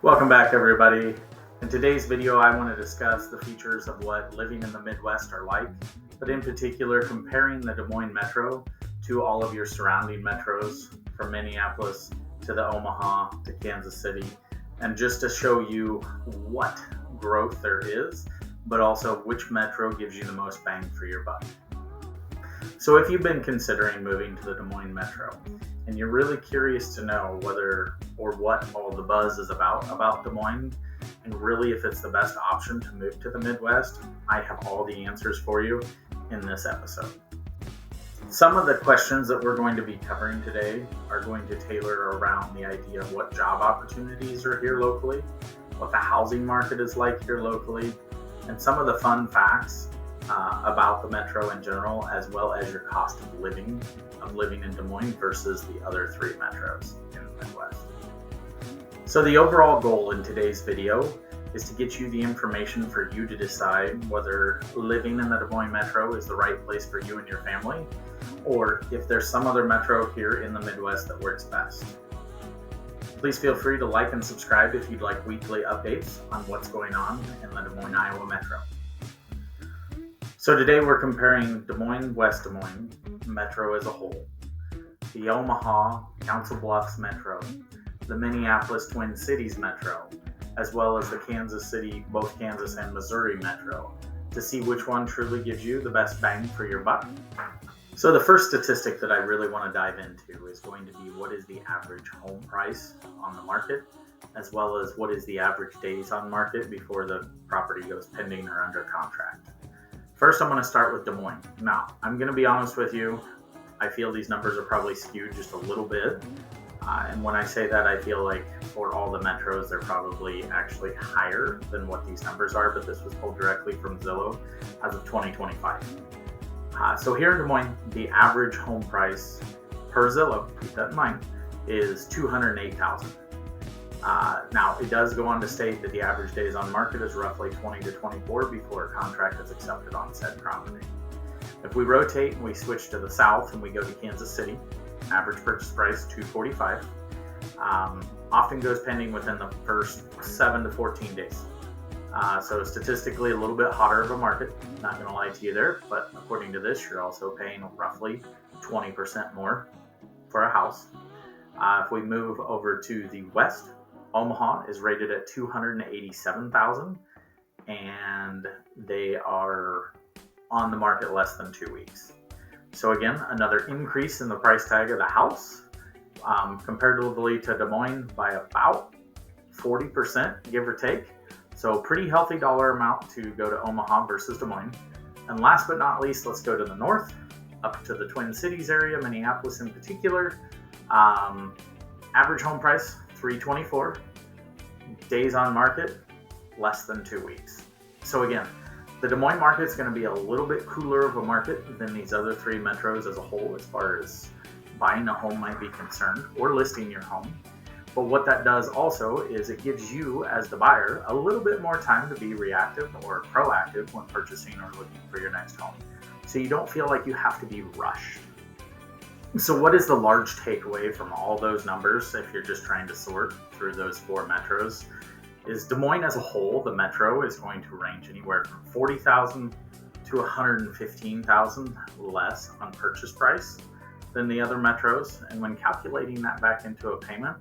Welcome back, everybody. In today's video, I want to discuss the features of what living in the Midwest are like, but in particular, comparing the Des Moines Metro to all of your surrounding metros, from Minneapolis to the Omaha to Kansas City, and just to show you what growth there is, but also which metro gives you the most bang for your buck. So if you've been considering moving to the Des Moines Metro, and you're really curious to know whether or what all the buzz is about Des Moines, and really if it's the best option to move to the Midwest, I have all the answers for you in this episode. Some of the questions that we're going to be covering today are going to tailor around the idea of what job opportunities are here locally, what the housing market is like here locally, and some of the fun facts about the Metro in general, as well as your cost of living in Des Moines versus the other three metros in the Midwest. So the overall goal in today's video is to get you the information for you to decide whether living in the Des Moines Metro is the right place for you and your family, or if there's some other metro here in the Midwest that works best. Please feel free to like and subscribe if you'd like weekly updates on what's going on in the Des Moines, Iowa Metro. So today we're comparing Des Moines, West Des Moines Metro as a whole, the Omaha, Council Bluffs Metro, the Minneapolis Twin Cities Metro, as well as the Kansas City, both Kansas and Missouri Metro, to see which one truly gives you the best bang for your buck. So the first statistic that I really want to dive into is going to be what is the average home price on the market, as well as what is the average days on market before the property goes pending or under contract. First, I'm going to start with Des Moines. Now, I'm going to be honest with you. I feel these numbers are probably skewed just a little bit. And when I say that, I feel like for all the metros, they're probably actually higher than what these numbers are. But this was pulled directly from Zillow as of 2025. So here in Des Moines, the average home price per Zillow, keep that in mind, is $208,000. Now, it does go on to state that the average days on market is roughly 20 to 24 before a contract is accepted on said property. If we rotate and we switch to the south and we go to Kansas City, average purchase price $245, often goes pending within the first 7 to 14 days. So statistically a little bit hotter of a market, not going to lie to you there, but according to this, you're also paying roughly 20% more for a house. If we move over to the west, Omaha is rated at $287,000, and they are on the market less than 2 weeks. So again, another increase in the price tag of the house, comparatively to Des Moines by about 40%, give or take. So pretty healthy dollar amount to go to Omaha versus Des Moines. And last but not least, let's go to the north, up to the Twin Cities area, Minneapolis in particular. Average home price, $324. Days on market, less than 2 weeks. So again, the Des Moines market is going to be a little bit cooler of a market than these other three metros as a whole as far as buying a home might be concerned or listing your home. But what that does also is it gives you as the buyer a little bit more time to be reactive or proactive when purchasing or looking for your next home. So you don't feel like you have to be rushed. So what is the large takeaway from all those numbers if you're just trying to sort through those four metros? Is Des Moines as a whole, the metro, is going to range anywhere from $40,000 to $115,000 less on purchase price than the other metros. And when calculating that back into a payment,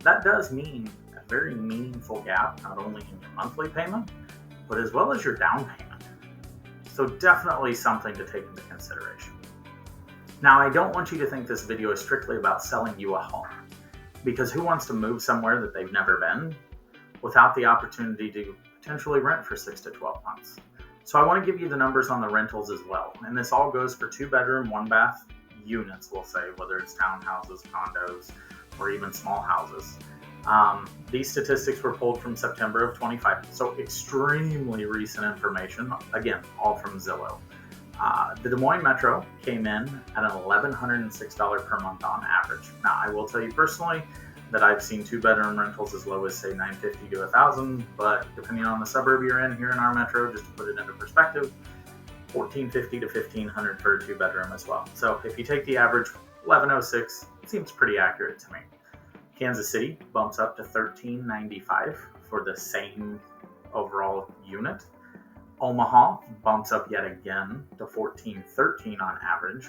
that does mean a very meaningful gap, not only in your monthly payment, but as well as your down payment. So definitely something to take into consideration. Now, I don't want you to think this video is strictly about selling you a home, because who wants to move somewhere that they've never been without the opportunity to potentially rent for 6 to 12 months? So I want to give you the numbers on the rentals as well. And this all goes for 2-bedroom, 1-bath units, we'll say, whether it's townhouses, condos, or even small houses. These statistics were pulled from September of 25, so extremely recent information, again, all from Zillow. The Des Moines Metro came in at an $1,106 per month on average. Now, I will tell you personally that I've seen 2-bedroom rentals as low as say $950 to $1,000, but depending on the suburb you're in here in our metro, just to put it into perspective, $1,450 to $1,500 for a 2-bedroom as well. So if you take the average, $1,106 seems pretty accurate to me. Kansas City bumps up to $13.95 for the same overall unit. Omaha bumps up yet again to $14.13 on average.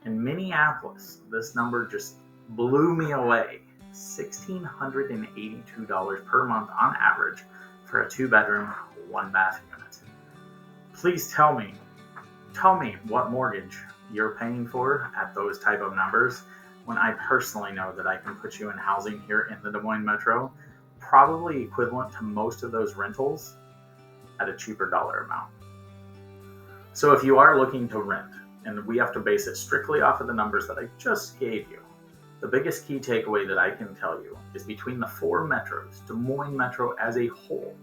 In Minneapolis, this number just blew me away. $1,682 per month on average for a 2-bedroom, 1-bath unit. Please tell me what mortgage you're paying for at those type of numbers, when I personally know that I can put you in housing here in the Des Moines Metro, probably equivalent to most of those rentals at a cheaper dollar amount. So if you are looking to rent, and we have to base it strictly off of the numbers that I just gave you, the biggest key takeaway that I can tell you is between the 4 metros, Des Moines Metro as a whole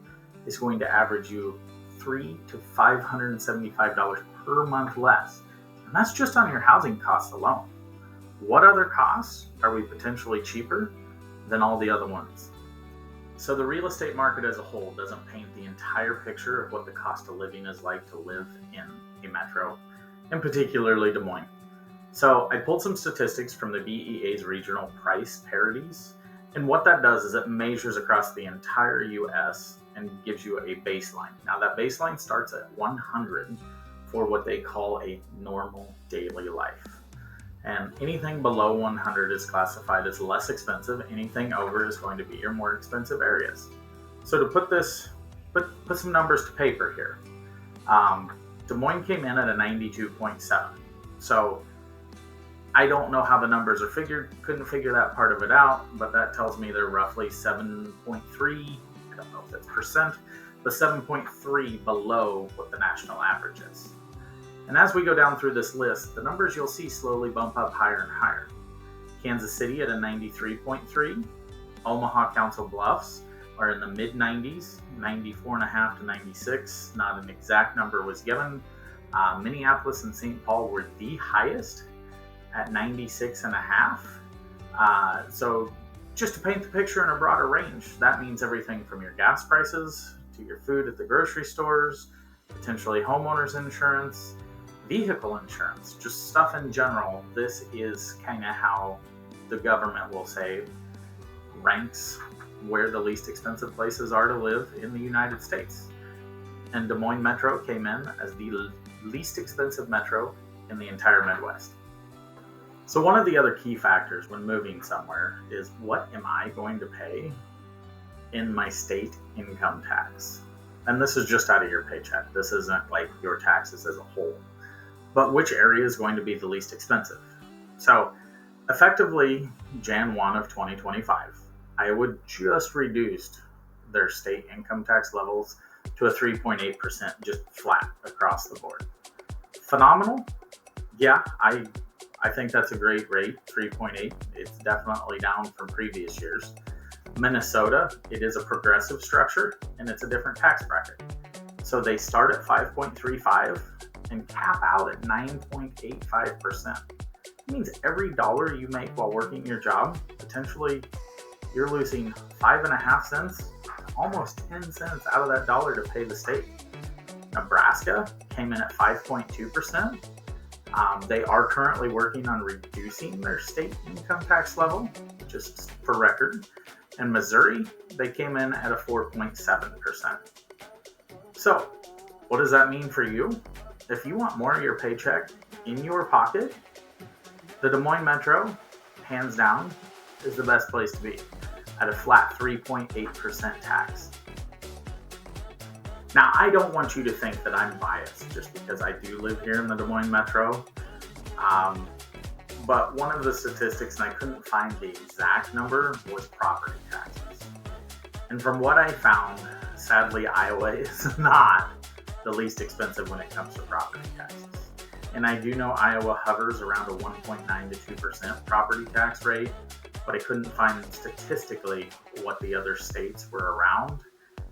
is going to average you $300 to $575 per month less. And that's just on your housing costs alone. What other costs are we potentially cheaper than all the other ones? So the real estate market as a whole doesn't paint the entire picture of what the cost of living is like to live in a metro, and particularly Des Moines. So I pulled some statistics from the BEA's regional price parities, and what that does is it measures across the entire US and gives you a baseline. Now that baseline starts at 100 for what they call a normal daily life. And anything below 100 is classified as less expensive. Anything over is going to be your more expensive areas. So to put some numbers to paper here, Des Moines came in at a 92.7. So I don't know how the numbers are figured, couldn't figure that part of it out, but that tells me they're roughly 7.3, I don't know if that's percent, but 7.3 below what the national average is. And as we go down through this list, the numbers you'll see slowly bump up higher and higher. Kansas City at a 93.3, Omaha Council Bluffs are in the mid-90s, 94.5 to 96, not an exact number was given. Minneapolis and St. Paul were the highest at 96.5. So just to paint the picture in a broader range, that means everything from your gas prices to your food at the grocery stores, potentially homeowners insurance, vehicle insurance, just stuff in general. This is kind of how the government will say ranks where the least expensive places are to live in the United States. And Des Moines Metro came in as the least expensive metro in the entire Midwest. So one of the other key factors when moving somewhere is, what am I going to pay in my state income tax? And this is just out of your paycheck. This isn't like your taxes as a whole. But which area is going to be the least expensive? So effectively, Jan 1 of 2025, Iowa just reduced their state income tax levels to a 3.8%, just flat across the board. Phenomenal? Yeah, I think that's a great rate, 3.8. It's definitely down from previous years. Minnesota, it is a progressive structure and it's a different tax bracket. So they start at 5.35 and cap out at 9.85%. It means every dollar you make while working your job, potentially you're losing 5.5 cents, almost 10 cents out of that dollar to pay the state. Nebraska came in at 5.2%. They are currently working on reducing their state income tax level, just for record. And Missouri, they came in at a 4.7%. So, what does that mean for you? If you want more of your paycheck in your pocket, the Des Moines Metro, hands down, is the best place to be at a flat 3.8% tax. Now, I don't want you to think that I'm biased just because I do live here in the Des Moines Metro. But one of the statistics, and I couldn't find the exact number, was property taxes. And from what I found, sadly, Iowa is not the least expensive when it comes to property taxes. And I do know Iowa hovers around a 1.9 to 2% property tax rate, but I couldn't find statistically what the other states were around.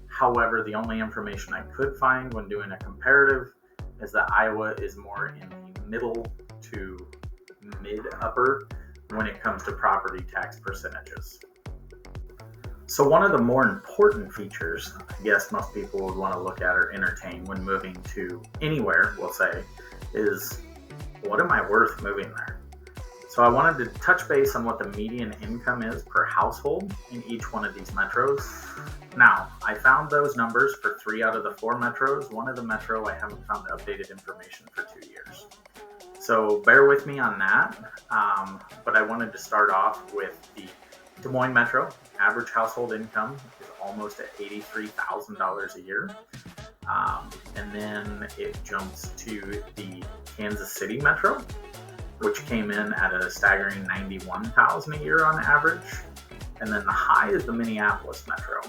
However, the only information I could find when doing a comparative is that Iowa is more in the middle to mid-upper when it comes to property tax percentages. So one of the more important features I guess most people would want to look at or entertain when moving to anywhere, we'll say, is what am I worth moving there? So I wanted to touch base on what the median income is per household in each one of these metros. Now, I found those numbers for 3 out of the 4 metros. One of the metro, I haven't found updated information for 2 years. So bear with me on that. But I wanted to start off with the Des Moines Metro. Average household income is almost at $83,000 a year. And then it jumps to the Kansas City Metro, which came in at a staggering $91,000 a year on average. And then the high is the Minneapolis Metro,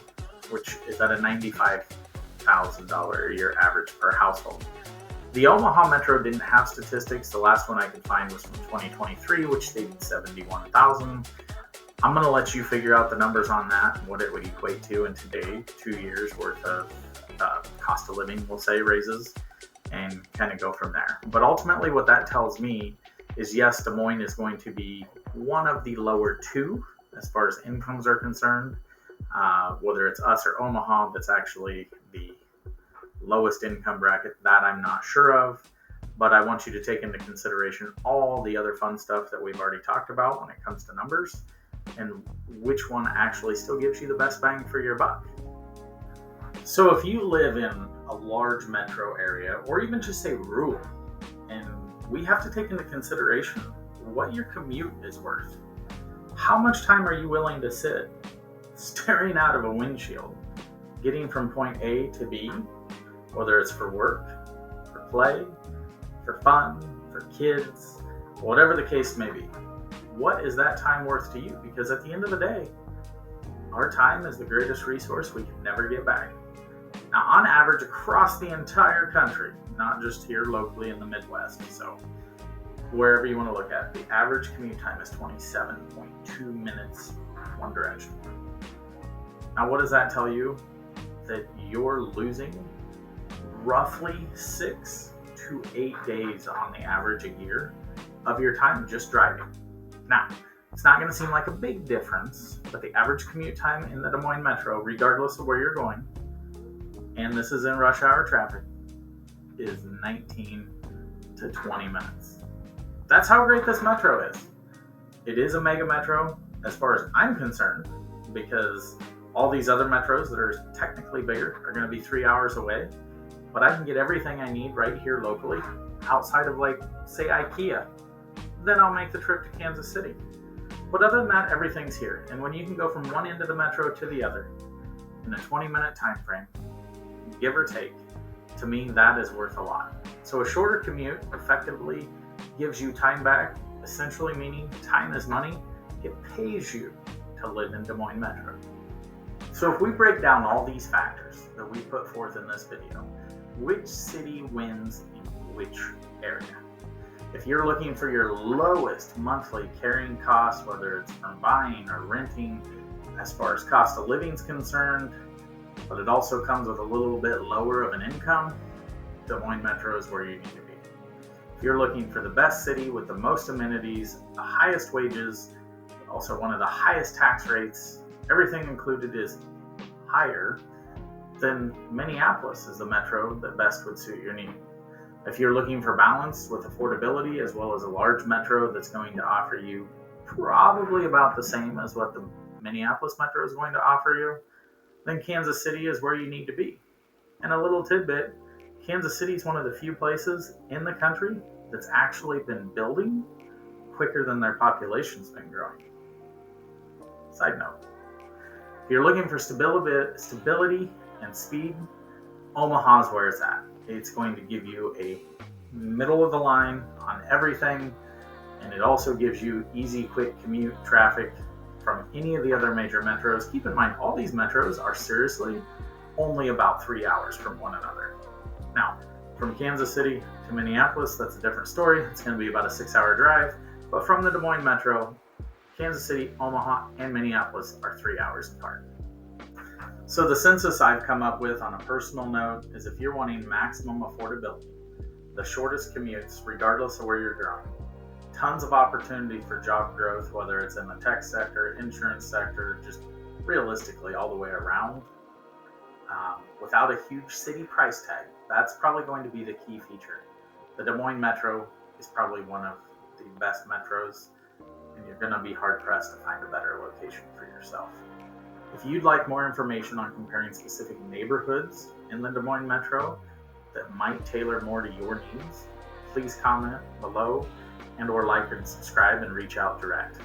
which is at a $95,000 a year average per household. The Omaha Metro didn't have statistics. The last one I could find was from 2023, which stated $71,000. I'm going to let you figure out the numbers on that and what it would equate to in today, 2 years worth of cost of living, we'll say, raises, and kind of go from there. But ultimately what that tells me is, yes, Des Moines is going to be one of the lower two as far as incomes are concerned. Whether it's us or Omaha, that's actually the lowest income bracket, that I'm not sure of. But I want you to take into consideration all the other fun stuff that we've already talked about when it comes to numbers, and which one actually still gives you the best bang for your buck. So if you live in a large metro area, or even just say rural, and we have to take into consideration what your commute is worth. How much time are you willing to sit staring out of a windshield, getting from point A to B, whether it's for work, for play, for fun, for kids, whatever the case may be? What is that time worth to you? Because at the end of the day, our time is the greatest resource we can never get back. Now, on average, across the entire country, not just here locally in the Midwest, so wherever you want to look at, the average commute time is 27.2 minutes one direction. Now, what does that tell you? That you're losing roughly 6 to 8 days on the average a year of your time just driving. Now, it's not going to seem like a big difference, but the average commute time in the Des Moines Metro, regardless of where you're going, and this is in rush hour traffic, is 19 to 20 minutes. That's how great this metro is. It is a mega metro as far as I'm concerned, because all these other metros that are technically bigger are going to be 3 hours away, but I can get everything I need right here locally, outside of, like, say, IKEA. Then I'll make the trip to Kansas City. But other than that, everything's here. And when you can go from one end of the metro to the other in a 20-minute time frame, give or take, to me, that is worth a lot. So a shorter commute effectively gives you time back, essentially meaning time is money. It pays you to live in Des Moines Metro. So if we break down all these factors that we put forth in this video, which city wins in which area? If you're looking for your lowest monthly carrying cost, whether it's from buying or renting, as far as cost of living is concerned, but it also comes with a little bit lower of an income, Des Moines Metro is where you need to be. If you're looking for the best city with the most amenities, the highest wages, also one of the highest tax rates, everything included is higher, then Minneapolis is the metro that best would suit your need. If you're looking for balance with affordability, as well as a large metro that's going to offer you probably about the same as what the Minneapolis Metro is going to offer you, then Kansas City is where you need to be. And a little tidbit, Kansas City is one of the few places in the country that's actually been building quicker than their population's been growing. Side note, if you're looking for stability and speed, Omaha's where it's at. It's going to give you a middle of the line on everything, and it also gives you easy, quick commute traffic from any of the other major metros. Keep in mind, all these metros are seriously only about 3 hours from one another. Now, from Kansas City to Minneapolis, that's a different story. It's going to be about a 6-hour drive, but from the Des Moines Metro, Kansas City, Omaha, and Minneapolis are 3 hours apart. So the census I've come up with on a personal note is, if you're wanting maximum affordability, the shortest commutes, regardless of where you're growing, tons of opportunity for job growth, whether it's in the tech sector, insurance sector, just realistically all the way around, without a huge city price tag, that's probably going to be the key feature. The Des Moines Metro is probably one of the best metros and you're going to be hard-pressed to find a better location for yourself. If you'd like more information on comparing specific neighborhoods in the Des Moines Metro that might tailor more to your needs, please comment below and or like and subscribe and reach out direct.